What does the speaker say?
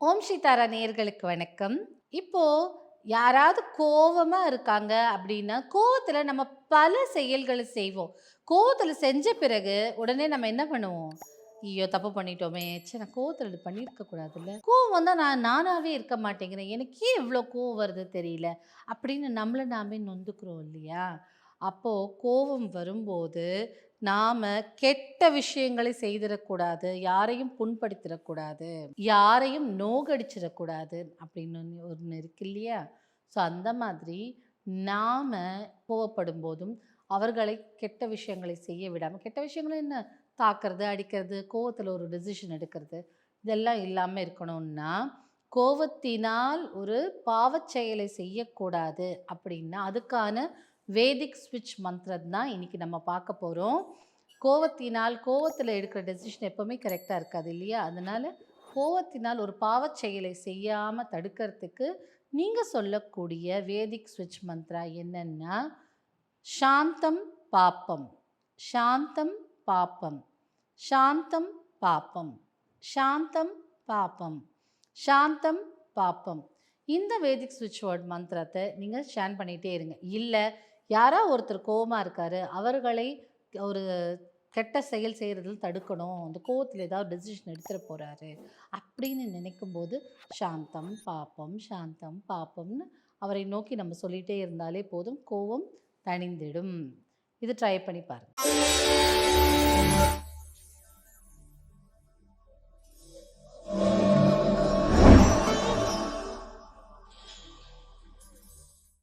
ஓம் ஸ்ரீ தாரா நேயர்களுக்கு வணக்கம். இப்போ யாராவது கோவமா இருக்காங்க அப்படின்னா, கோவத்துல நம்ம பல செயல்கள செய்வோம். கோவத்துல செஞ்ச பிறகு உடனே நம்ம என்ன பண்ணுவோம்? ஐயோ! தப்பு பண்ணிட்டோமே! ச்சே நான் கோவத்துல இது பண்ணியிருக்க கூடாதுல்ல. கோவம் வந்தா நான் நானாவே இருக்க மாட்டேங்கிறேன். எனக்கு ஏன் இவ்ளோ கோவம் வருது தெரியல. அப்படின்னு நம்மள நாமே நொந்துக்கிறோம் இல்லையா? அப்போ கோவம் வரும்போது நாம கெட்ட விஷயங்களை செய்திடக்கூடாது. யாரையும் புண்படுத்திடக்கூடாது. யாரையும் நோகடிச்சிடக்கூடாது அப்படின்னு ஒண்ணு இருக்கு இல்லையா? ஸோ அந்த மாதிரி நாம கோவப்படும்போதும், அவர்களை கெட்ட விஷயங்களை செய்ய விடாம கெட்ட விஷயங்கள் என்ன? தாக்குறது, அடிக்கிறது, கோவத்துல ஒரு டிசிஷன் எடுக்கிறது, இதெல்லாம் இல்லாம இருக்கணும்னா, கோவத்தினால் ஒரு பாவச் செயலை செய்யக்கூடாது அப்படின்னா, அதுக்கான வேதிக் ஸ்விட்ச் மந்த்ரம் தான் இன்னைக்கு நம்ம பார்க்க போறோம். கோவத்துல எடுக்கிற டெசிஷன் எப்பவுமே கரெக்ட்டா இருக்காது இல்லையா? அதனால கோவத்தினால் ஒரு பாவச் செயலை செய்யாம தடுக்கிறதுக்கு நீங்க சொல்லக்கூடிய வேதிக் ஸ்விட்ச் மந்த்ரா என்னன்னா, சாந்தம் பாப்பம், சாந்தம் பாப்பம், சாந்தம் பாப்பம், சாந்தம் பாப்பம், சாந்தம் பாப்பம். இந்த வேதிக் ஸ்விட்ச் வேர்ட் மந்த்ரத்த நீங்க சேன் பண்ணிட்டே இருங்க. இல்ல யாரா ஒருத்தர் கோவமா இருக்காரு, அவர்களை ஒரு கெட்ட செயல் செய்றதில தடுக்கணும். அந்த கோவத்தில ஏதாவது டெசிஷன் எடுத்துற போறாரு. அப்படின்னு நினைக்கும்போது, சாந்தம், பாப்பம், சாந்தம், பாப்பம்ன்னு அவரை நோக்கி நம்ம சொல்லிட்டே இருந்தாலே போதும். கோவம் தணிந்திடும். இது ட்ரை பண்ணி பாருங்க.